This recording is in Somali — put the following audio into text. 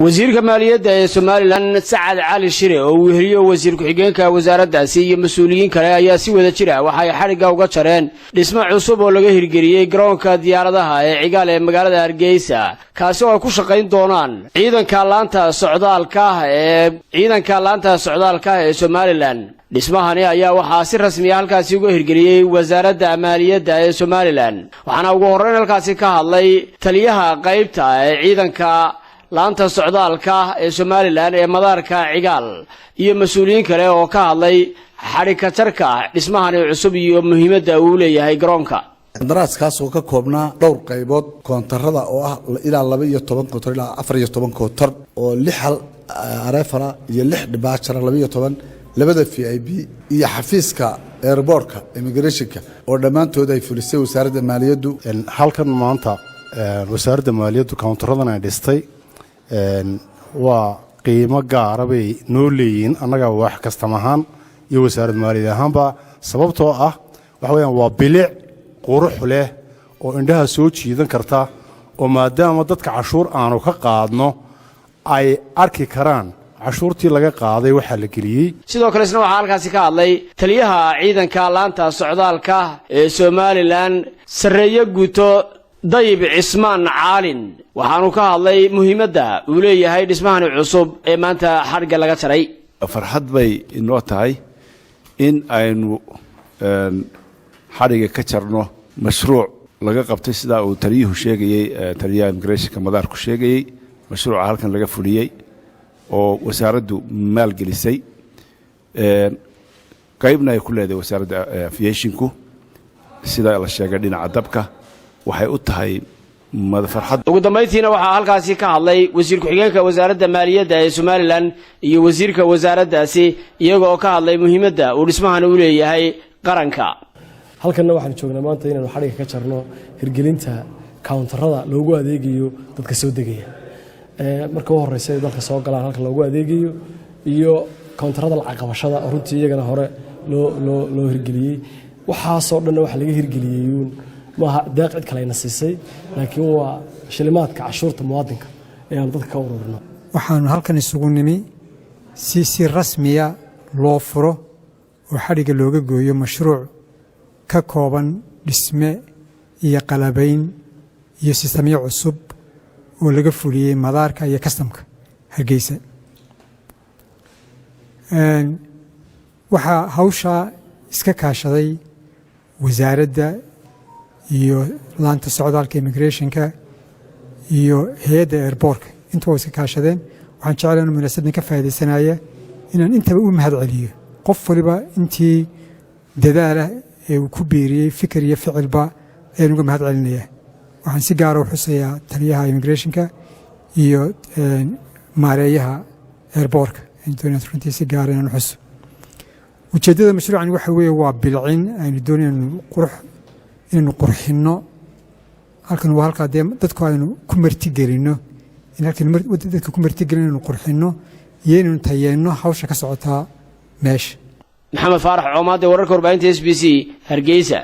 wasiirka maaliyadda ee Soomaaliland Saad Cali Shire oo uu heliyo wasiir ku-xigeenka wasaaraddaasi iyo mas'uuliyiin kale ayaa si wada jira waxay xariga uga jareen dhismo cusub oo laga hirgeliyay garoonka diyaaradaha ee Cigaal ee magaalada Hargeysa kaasi oo ay ku shaqayn doonaan ciidanka laanta socdaalka ee Soomaaliland. dhismahani ayaa waxaa si rasmi ah halkaasi uga hirgeliyay wasaaradda maaliyadda ee Soomaaliland waxaana ugu horreyn halkaasi ka hadlay taliyaha qaybta ee ciidanka laanta socdaalka ee Soomaaliland ee madaarka Cigaal iyo mas'uuliyiin kale oo ka hadlay xariga jarka dhismahani cusub iyo muhiimadda uu leeyahay garoonka. qandaraaskaas oo ka koobnaa dhowr qaybood koontarada oo ah ilaa 12 koontar ilaa 14 koontar oo 6 areefara iyo 6 dhibaachara 12 labada VIP iyo xafiiska airportka immigrationka oo dhamaantood ay fulisay wasaaradda maaliyaddu. halkan maanta wasaaradda maaliyaddu koontaradana ay dhistay waa qiimo gaar ah bay noo leeyihiin annaga wax kasta ahaan iyo wasaaradda maaliyadda ahaanba sababtoo ah waxa weeyaan waa bilic qurux leh oo indhaha soo jiidan karta oo maadaama dadka cashuur aanu ka qaadno ay arki karaan cashuurtii laga qaaday waxa la geliyay. sidoo kale isna waxa halkaasi ka hadlay taliyaha ciidanka laanta socdaalka ee Soomaaliland Sareeyo Guuto Dayib Cismaan Caalin waxaanu ka hadlay muhiimadda uu leeyahay dhismahan cusub ee maanta xariga laga jaray. farxad bay inoo tahay in aynu xariga ka jarno mashruuc laga qabtay sida uu taliyuhu sheegayay taliyaha immigrationka madaarku sheegayay mashruuca halkan laga fuliyay oo wasaaraddu maalgelisay qaybna ay ku leedahay wasaaradda aviationku sida la sheegay dhinaca dabka waxay u tahay farxad. ugu dambeyntiina waxaa halkaasi ka hadlay wasiir ku-xigeenka wasaaradda maaliyadda ee Soomaaliland iyo wasiirka wasaaraddaasi iyagoo ka hadlay muhiimadda uu dhismahan u leeyahay qaranka. halkanna waxaan joognaa maanta inaanu xariga ka jarno hirgelinta counterada loogu adeegayo dadka soo degaya marka ugu horreysay dalka soo galaan halka loogu adeegayo iyo counterada lacag qabashada oo runtii iyagana hore loo hirgeliyay waxaasoo dhan waxa laga hirgeliyay maaha deeq cid kale ayna siisay laakiin waa shilimaadka cashuurta muwaadinka ee aan dadka ka ururino. waxaanu halkan isugu nimi si rasmiya loo furo oo xariga looga gooyo mashruuc ka kooban dhisme iyo qalabayn iyo sistamyo cusub oo laga fuliyay madaarka iyo kastamka Hargeysa. waxa hawsha iska kaashaday wasaaradda iyo laanta socdaalka immigrationka iyo hay'adda airportka intuu iska kaashadeen. waxaan jeclahay inuu munaasabadan ka faa'iideysanaya inaan intaba u mahad celiyo qof waliba intii dadaala ee uu ku biiriyay fikir iyo ficilba ayaan uga mahad celinayaa. waxaan si gaar ah u xusayaa taliyaha immigrationka iyo maareeyaha airportka intoonad runtii si gaar ah inaan xuso. ujeeddada mashruucan waxa weeye waa bilcin aynu doonayno inaynu qurxinno halkan waa halkaa dee dadku aynu ku martigelinno in halkan dadka ku martigelin inaynu qurxinno iyo inaynu tayeenno hawsha ka socotaa meesha. Maxamed Faarax Coomaade wararka warbaahinta SBC Hargeysa.